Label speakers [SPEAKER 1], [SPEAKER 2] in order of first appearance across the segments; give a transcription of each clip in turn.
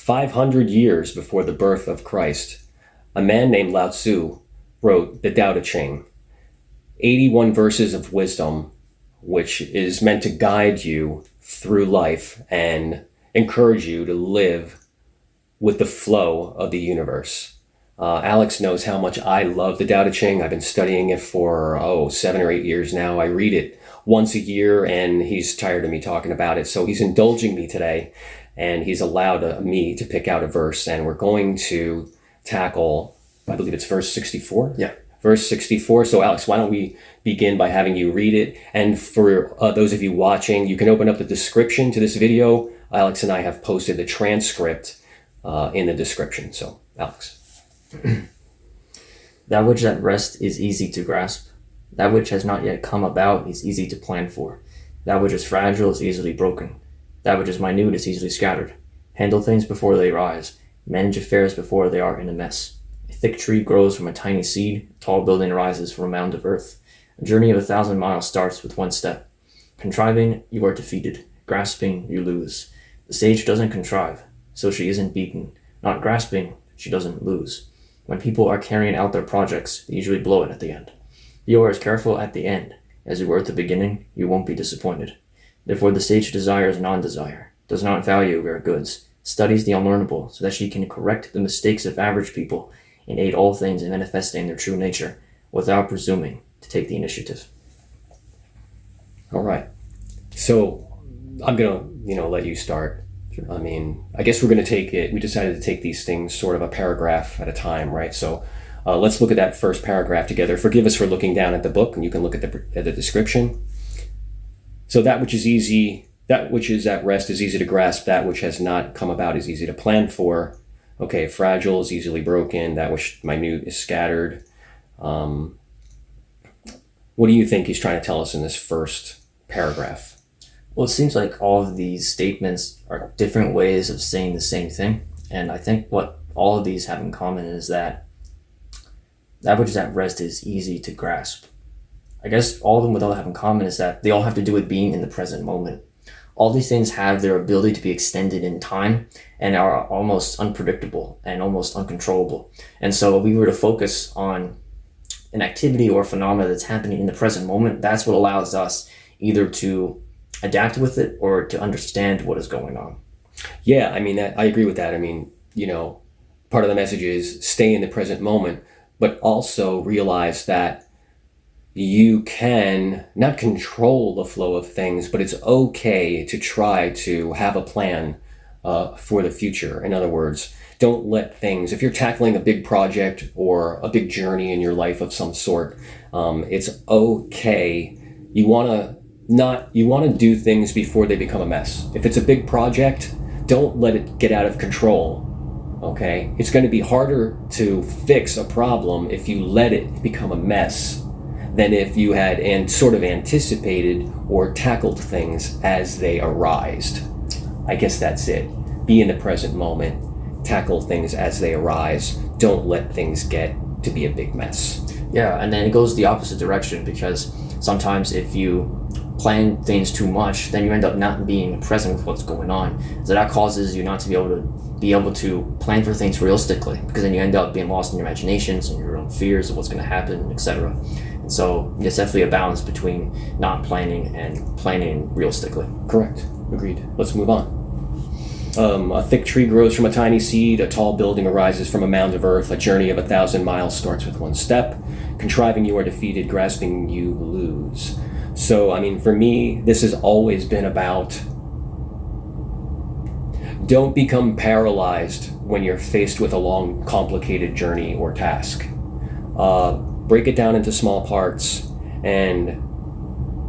[SPEAKER 1] 500 years before the birth of Christ, a man named Lao Tzu wrote the Tao Te Ching, 81 verses of wisdom, which is meant to guide you through life and encourage you to live with the flow of the universe. Alex knows how much I love the Tao Te Ching. I've been studying it for, 7 or 8 years now. I read it once a year, and he's tired of me talking about it. So he's indulging me today, and he's allowed me to pick out a verse, and we're going to tackle, I believe it's verse 64?
[SPEAKER 2] Yeah.
[SPEAKER 1] Verse 64. So Alex, why don't we begin by having you read it? And for those of you watching, you can open up the description to this video. Alex and I have posted the transcript in the description. So, Alex.
[SPEAKER 2] That which at rest is easy to grasp. That which has not yet come about is easy to plan for. That which is fragile is easily broken. That which is minute is easily scattered. Handle things before they rise. Manage affairs before they are in a mess. A thick tree grows from a tiny seed. A tall building rises from a mound of earth. A journey of 1,000 miles starts with one step. Contriving, you are defeated. Grasping, you lose. The sage doesn't contrive, so she isn't beaten. Not grasping, she doesn't lose. When people are carrying out their projects, they usually blow it at the end. If you are as careful at the end as you were at the beginning, you won't be disappointed. Therefore the sage desires non-desire, does not value rare goods, studies the unlearnable so that she can correct the mistakes of average people and aid all things in manifesting their true nature without presuming to take the initiative.
[SPEAKER 1] All right. So I'm going to, let you start. I mean, I guess we're going to take it. We decided to take these things sort of a paragraph at a time, right? So let's look at that first paragraph together. Forgive us for looking down at the book, and you can look at the description. So that which is at rest is easy to grasp. That which has not come about is easy to plan for. Okay, fragile is easily broken. That which minute is scattered. What do you think he's trying to tell us in this first paragraph?
[SPEAKER 2] Well, it seems like all of these statements are different ways of saying the same thing. And I think what all of these have in common is that which is at rest is easy to grasp. I guess all of them, what they'll have in common is that they all have to do with being in the present moment. All these things have their ability to be extended in time and are almost unpredictable and almost uncontrollable. And so if we were to focus on an activity or phenomena that's happening in the present moment, that's what allows us either to adapt with it or to understand what is going on.
[SPEAKER 1] Yeah, I mean, I agree with that. I mean, part of the message is stay in the present moment, but also realize that you can not control the flow of things, but it's okay to try to have a plan for the future. In other words, don't let things, if you're tackling a big project or a big journey in your life of some sort, it's okay. You want to do things before they become a mess. If it's a big project, don't let it get out of control. Okay? It's going to be harder to fix a problem if you let it become a mess than if you had sort of anticipated or tackled things as they arised. I guess that's it. Be in the present moment. Tackle things as they arise. Don't let things get to be a big mess.
[SPEAKER 2] Yeah, and then it goes the opposite direction, because sometimes if you plan things too much, then you end up not being present with what's going on. So that causes you not to be able to plan for things realistically, because then you end up being lost in your imaginations and your own fears of what's going to happen, etc. And so it's definitely a balance between not planning and planning realistically.
[SPEAKER 1] Correct. Agreed. Let's move on. A thick tree grows from a tiny seed. A tall building arises from a mound of earth. A journey of 1,000 miles starts with one step. Contriving, you are defeated. Grasping, you lose. So, I mean, for me, this has always been about don't become paralyzed when you're faced with a long, complicated journey or task. Break it down into small parts, and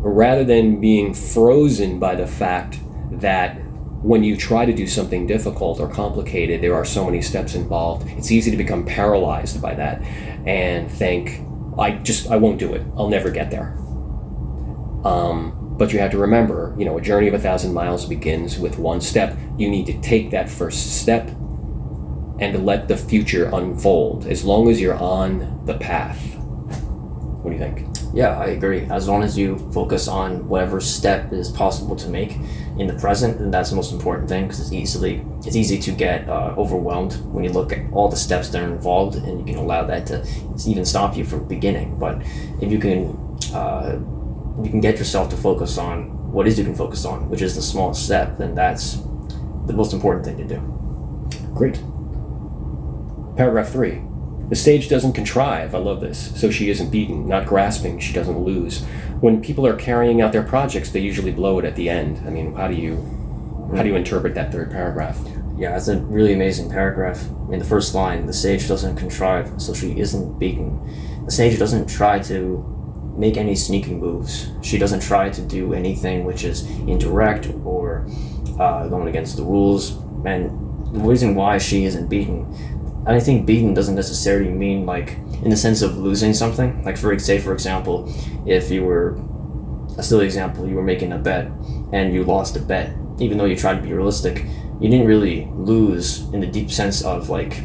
[SPEAKER 1] rather than being frozen by the fact that when you try to do something difficult or complicated, there are so many steps involved, it's easy to become paralyzed by that and think, I won't do it. I'll never get there. But you have to remember, a journey of 1,000 miles begins with one step. You need to take that first step and to let the future unfold as long as you're on the path. What do you think?
[SPEAKER 2] Yeah, I agree. As long as you focus on whatever step is possible to make in the present, then that's the most important thing, because it's easy to get overwhelmed when you look at all the steps that are involved, and you can allow that to even stop you from beginning. But if you can get yourself to focus on what is you can focus on, which is the smallest step, then that's the most important thing to do.
[SPEAKER 1] Great. Paragraph 3. The sage doesn't contrive. I love this. So she isn't beaten, not grasping. She doesn't lose. When people are carrying out their projects, they usually blow it at the end. I mean, how do you interpret that third paragraph?
[SPEAKER 2] Yeah, it's a really amazing paragraph. In the first line, the sage doesn't contrive, so she isn't beaten. The sage doesn't try to make any sneaking moves. She doesn't try to do anything which is indirect or going against the rules. And the reason why she isn't beaten, I think beaten doesn't necessarily mean like in the sense of losing something. Like for example, if you were, a silly example, you were making a bet and you lost a bet, even though you tried to be realistic, you didn't really lose in the deep sense of like,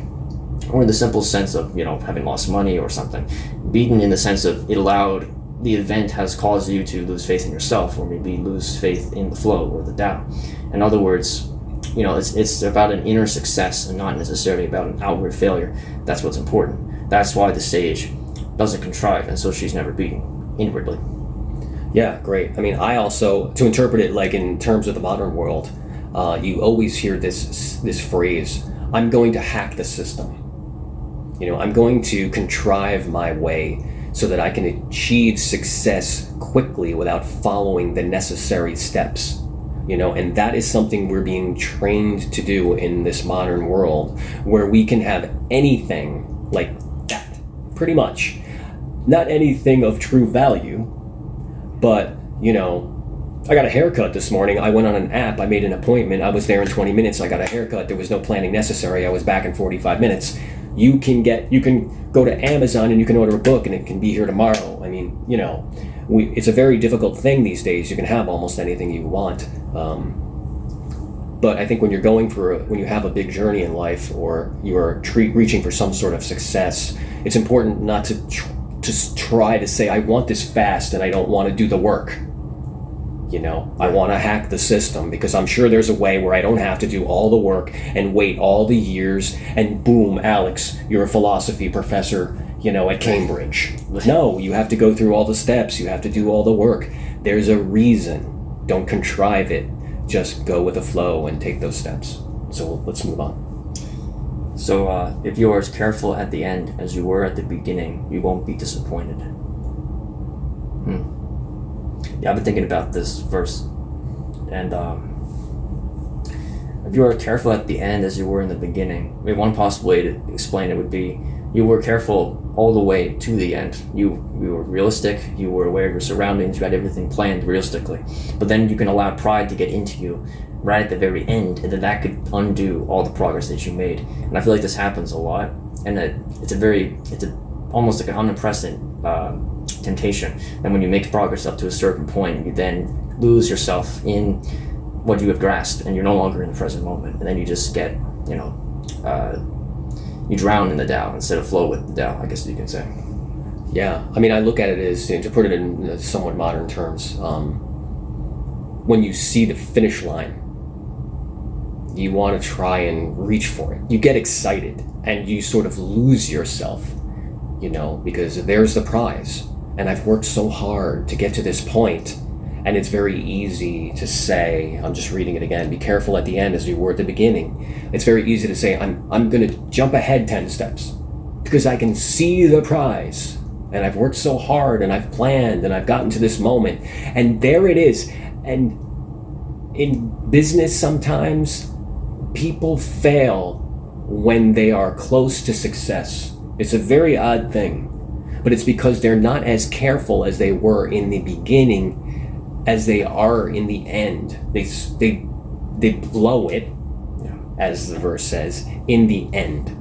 [SPEAKER 2] or in the simple sense of, having lost money or something. Beaten in the sense of the event has caused you to lose faith in yourself, or maybe lose faith in the flow or the Tao. In other words, it's about an inner success and not necessarily about an outward failure. That's what's important. That's why the sage doesn't contrive, and so she's never beaten inwardly.
[SPEAKER 1] Yeah, great. I mean, I also, to interpret it like in terms of the modern world, you always hear this phrase, I'm going to hack the system. I'm going to contrive my way so that I can achieve success quickly without following the necessary steps. And that is something we're being trained to do in this modern world, where we can have anything like that, pretty much. Not anything of true value, but, I got a haircut this morning. I went on an app, I made an appointment, I was there in 20 minutes, I got a haircut, there was no planning necessary, I was back in 45 minutes. You can go to Amazon and you can order a book and it can be here tomorrow. I mean, it's a very difficult thing these days. You can have almost anything you want. But I think when you're when you have a big journey in life, or you're reaching for some sort of success, it's important not to just try to say, I want this fast and I don't want to do the work. I want to hack the system because I'm sure there's a way where I don't have to do all the work and wait all the years and boom, Alex, you're a philosophy professor, at Cambridge. No, you have to go through all the steps. You have to do all the work. There's a reason. Don't contrive it. Just go with the flow and take those steps. So let's move on.
[SPEAKER 2] So if you are as careful at the end as you were at the beginning, you won't be disappointed. Yeah, I've been thinking about this verse, and if you are careful at the end as you were in the beginning, one possible way to explain it would be you were careful all the way to the end. You were realistic, you were aware of your surroundings, you had everything planned realistically, but then you can allow pride to get into you right at the very end, and then that could undo all the progress that you made. And I feel like this happens a lot, and it's almost like an unimpressive temptation. And when you make progress up to a certain point, you then lose yourself in what you have grasped, and you're no longer in the present moment. And then you just get, you drown in the Tao instead of flow with the Tao, I guess you can say.
[SPEAKER 1] Yeah, I mean, I look at it as, to put it in somewhat modern terms, when you see the finish line, you want to try and reach for it. You get excited, and you sort of lose yourself, because there's the prize. And I've worked so hard to get to this point, and it's very easy to say, I'm just reading it again, be careful at the end as you were at the beginning. It's very easy to say, I'm going to jump ahead 10 steps because I can see the prize. And I've worked so hard, and I've planned, and I've gotten to this moment, and there it is. And in business, sometimes people fail when they are close to success. It's a very odd thing. But it's because they're not as careful as they were in the beginning as they are in the end. They blow it, as the verse says, in the end.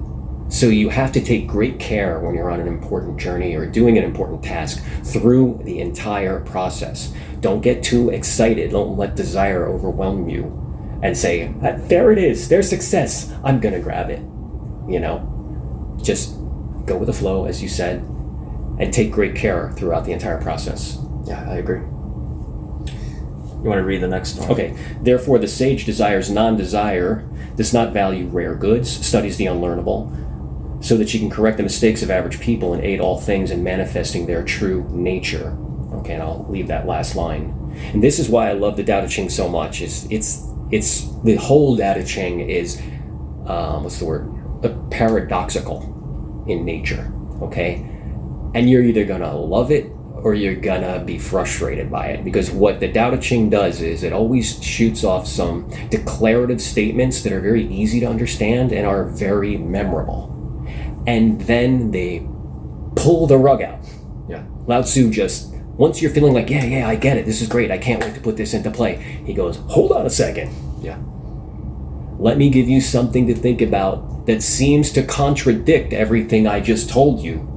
[SPEAKER 1] So you have to take great care when you're on an important journey or doing an important task through the entire process. Don't get too excited. Don't let desire overwhelm you and say, there it is, there's success, I'm gonna grab it. Just go with the flow, as you said. and take great care throughout the entire process.
[SPEAKER 2] Yeah, I agree. You want to read the next one?
[SPEAKER 1] Okay. Therefore, the sage desires non-desire, does not value rare goods, studies the unlearnable, so that she can correct the mistakes of average people and aid all things in manifesting their true nature. Okay, and I'll leave that last line. And this is why I love the Tao Te Ching so much. It's the whole Tao Te Ching is what's the word? Paradoxical in nature. Okay, and you're either gonna love it or you're gonna be frustrated by it, because what the Tao Te Ching does is it always shoots off some declarative statements that are very easy to understand and are very memorable, and then they pull the rug out.
[SPEAKER 2] Yeah.
[SPEAKER 1] Lao Tzu just, once you're feeling like, yeah, I get it, this is great, I can't wait to put this into play, he goes, hold on a second.
[SPEAKER 2] Yeah.
[SPEAKER 1] Let me give you something to think about that seems to contradict everything I just told you.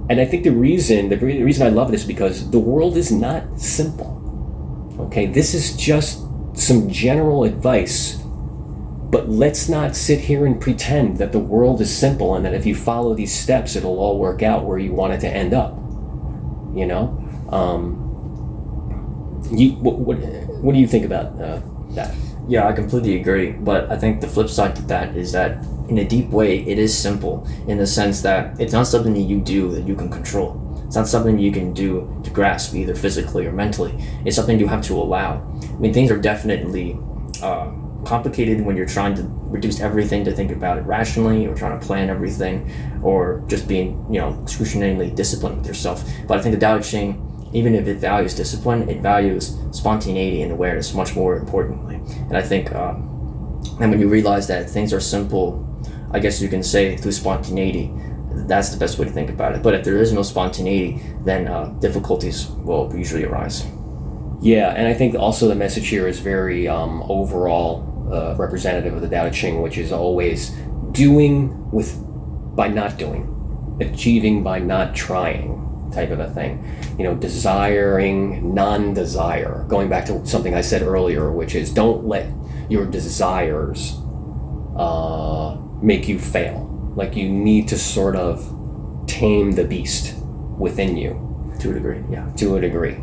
[SPEAKER 1] And I think the reason I love this is because the world is not simple. Okay, this is just some general advice, but let's not sit here and pretend that the world is simple and that if you follow these steps, it'll all work out where you want it to end up. You know, what do you think about that?
[SPEAKER 2] Yeah, I completely agree. But I think the flip side to that is that in a deep way, it is simple in the sense that it's not something that you do that you can control. It's not something you can do to grasp either physically or mentally. It's something you have to allow. I mean, things are definitely complicated when you're trying to reduce everything to think about it rationally, or trying to plan everything, or just being, excruciatingly disciplined with yourself. But I think the Tao Te Ching, even if it values discipline, it values spontaneity and awareness much more importantly. And I think, and when you realize that things are simple, I guess you can say through spontaneity, that's the best way to think about it. But if there is no spontaneity, then difficulties will usually arise.
[SPEAKER 1] Yeah, and I think also the message here is very overall representative of the Tao Te Ching, which is always doing by not doing, achieving by not trying, type of a thing. Desiring non-desire. Going back to something I said earlier, which is don't let your desires make you fail. Like, you need to sort of tame the beast within you.
[SPEAKER 2] To a degree, yeah.
[SPEAKER 1] To a degree.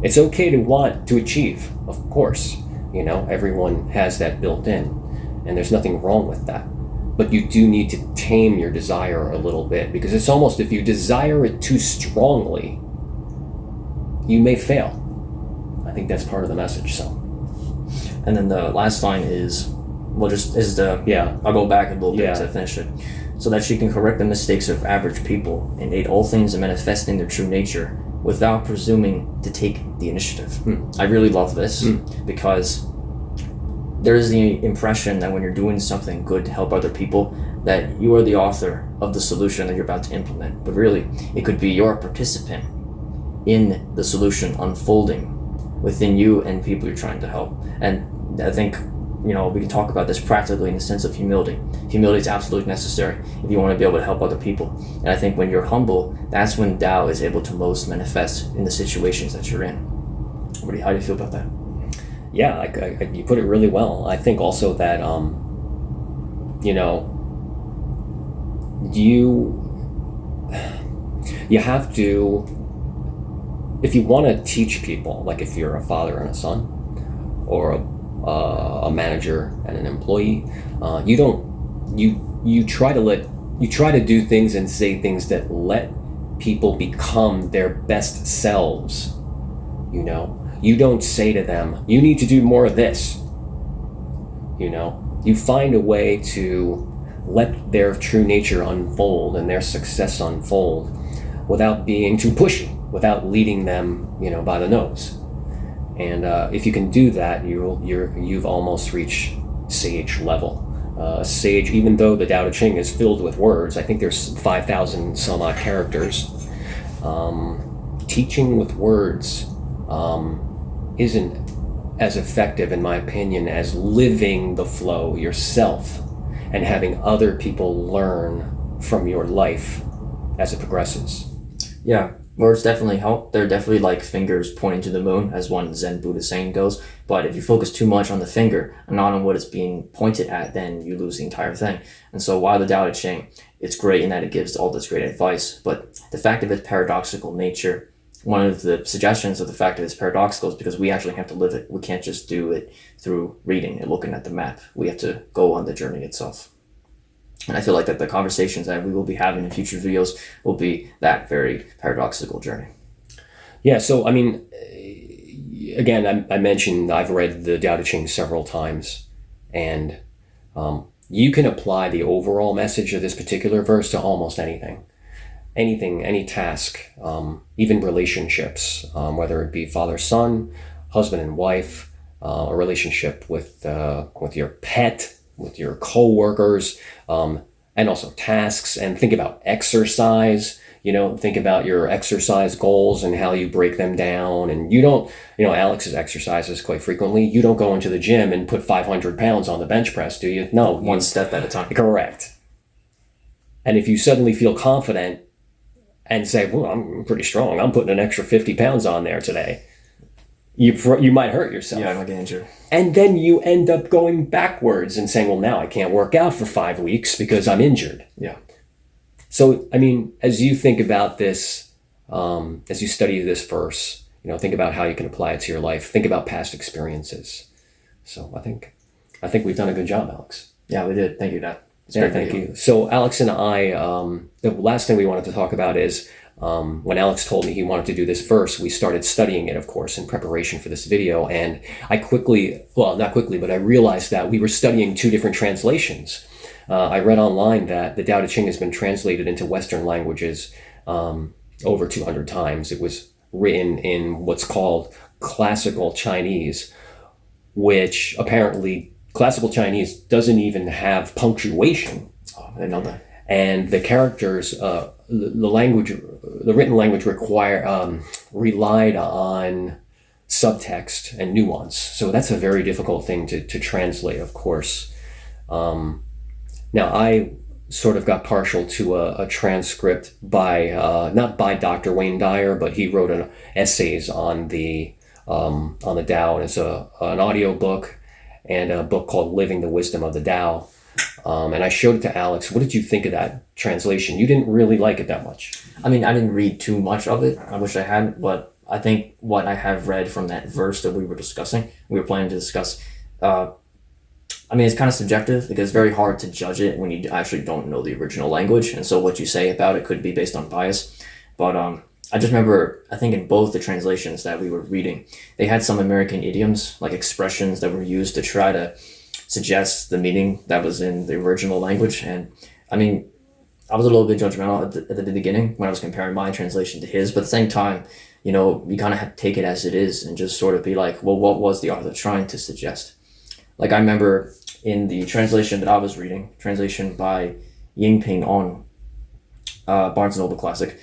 [SPEAKER 1] It's okay to want to achieve, of course. Everyone has that built in, and there's nothing wrong with that. But you do need to tame your desire a little bit, because it's almost, if you desire it too strongly, you may fail. I think that's part of the message, so.
[SPEAKER 2] And then the last line is, I'll go back a little bit to finish it. So that she can correct the mistakes of average people and aid all things in manifesting their true nature without presuming to take the initiative. I really love this because there is the impression that when you're doing something good to help other people, that you are the author of the solution that you're about to implement. But really, it could be you're a participant in the solution unfolding within you and people you're trying to help. And I think, we can talk about this practically in the sense of humility. Humility is absolutely necessary if you want to be able to help other people. And I think when you're humble, that's when Tao is able to most manifest in the situations that you're in. How do you feel about that?
[SPEAKER 1] Yeah, you put it really well. I think also that, you have to, if you want to teach people, like if you're a father and a son, or a manager and an employee, you try to do things and say things that let people become their best selves. You don't say to them, you need to do more of this. You find a way to let their true nature unfold and their success unfold without being too pushy, without leading them, by the nose. And if you can do that, you've almost reached sage level. Sage, even though the Tao Te Ching is filled with words, I think there's 5,000 some odd characters. Teaching with words isn't as effective, in my opinion, as living the flow yourself and having other people learn from your life as it progresses.
[SPEAKER 2] Yeah, Words definitely help. They're definitely like fingers pointing to the moon, as one Zen Buddhist saying goes. But if you focus too much on the finger and not on what it's being pointed at, then you lose the entire thing. And so while the Tao Te Ching, it's great in that it gives all this great advice, but the fact of its paradoxical nature, one of the suggestions of the fact that it's paradoxical is because we actually have to live it. We can't just do it through reading and looking at the map. We have to go on the journey itself. And I feel like that the conversations that we will be having in future videos will be that very paradoxical journey.
[SPEAKER 1] Yeah, so I mean, again, I mentioned I've read the Tao Te Ching several times, and you can apply the overall message of this particular verse to almost anything. Anything, any task, even relationships, whether it be father-son, husband and wife, a relationship with your pet, with your co-workers, and also tasks. And think about exercise. Think about your exercise goals and how you break them down. And you don't, Alex's exercises quite frequently. You don't go into the gym and put 500 pounds on the bench press, do you? No.
[SPEAKER 2] One step at a time.
[SPEAKER 1] Correct. And if you suddenly feel confident and say, well, I'm pretty strong, I'm putting an extra 50 pounds on there today, you might hurt yourself.
[SPEAKER 2] Yeah, I might get injured.
[SPEAKER 1] And then you end up going backwards and saying, well, now I can't work out for 5 weeks because I'm injured.
[SPEAKER 2] Yeah.
[SPEAKER 1] So, I mean, as you think about this, as you study this verse, think about how you can apply it to your life. Think about past experiences. So I think we've done a good job, Alex.
[SPEAKER 2] Yeah, we did. Thank you, Dad.
[SPEAKER 1] Yeah, thank you. So Alex and I, the last thing we wanted to talk about is when Alex told me he wanted to do this verse, we started studying it, of course, in preparation for this video. And I I realized that we were studying two different translations. I read online that the Tao Te Ching has been translated into Western languages over 200 times. It was written in what's called classical Chinese, which apparently classical Chinese doesn't even have punctuation.
[SPEAKER 2] Oh, I didn't know that.
[SPEAKER 1] And the characters, the written language relied on subtext and nuance. So that's a very difficult thing to translate, of course. Now, I sort of got partial to a transcript by, not by Dr. Wayne Dyer, but he wrote essays on the Tao. And it's an audio book and a book called Living the Wisdom of the Tao. And I showed it to Alex. What did you think of that translation? You didn't really like it that much.
[SPEAKER 2] I mean, I didn't read too much of it. I wish I had, but I think what I have read from that verse that we were planning to discuss, I mean, it's kind of subjective because it's very hard to judge it when you actually don't know the original language. And so what you say about it could be based on bias. But I just remember, I think in both the translations that we were reading, they had some American idioms, like expressions that were used to try to suggest the meaning that was in the original language. And I mean, I was a little bit judgmental at the beginning when I was comparing my translation to his, but at the same time, you kind of have to take it as it is and just sort of be like, well, what was the author trying to suggest? Like I remember in the translation that I was reading, translation by Yingping On, Barnes & Noble Classic,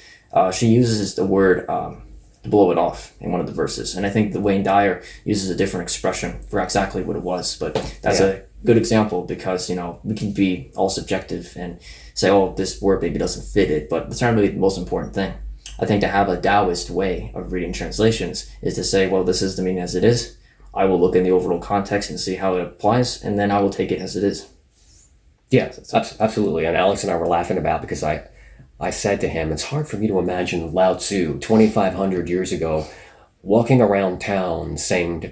[SPEAKER 2] she uses the word to blow it off in one of the verses. And I think the Wayne Dyer uses a different expression for exactly what it was. But that's a good example because, we can be all subjective and say, oh, this word maybe doesn't fit it. But that's not really the most important thing. I think to have a Taoist way of reading translations is to say, well, this is the meaning as it is. I will look in the overall context and see how it applies, and then I will take it as it is.
[SPEAKER 1] Yeah, absolutely. And Alex and I were laughing about because I said to him, it's hard for me to imagine Lao Tzu 2,500 years ago walking around town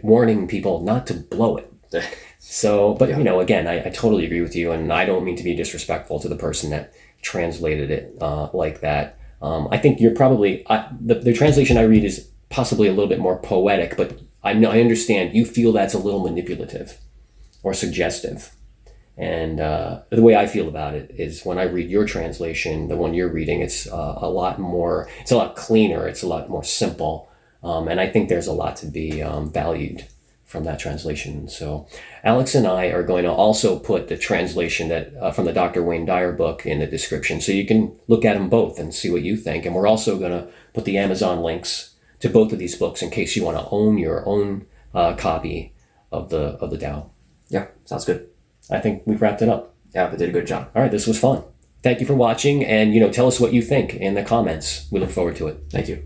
[SPEAKER 1] warning people not to blow it. So, but again, I totally agree with you, and I don't mean to be disrespectful to the person that translated it like that. I think you're probably, the translation I read is possibly a little bit more poetic, but I understand you feel that's a little manipulative or suggestive. And the way I feel about it is when I read your translation, the one you're reading, it's a lot cleaner, it's a lot more simple. And I think there's a lot to be valued from that translation. So Alex and I are going to also put the translation that from the Dr. Wayne Dyer book in the description, so you can look at them both and see what you think. And we're also going to put the Amazon links to both of these books in case you want to own your own copy of the Tao.
[SPEAKER 2] Yeah, sounds good.
[SPEAKER 1] I think we've wrapped it up.
[SPEAKER 2] Yeah, we did a good job.
[SPEAKER 1] All right, this was fun. Thank you for watching, and tell us what you think in the comments. We look forward to it.
[SPEAKER 2] Thank you.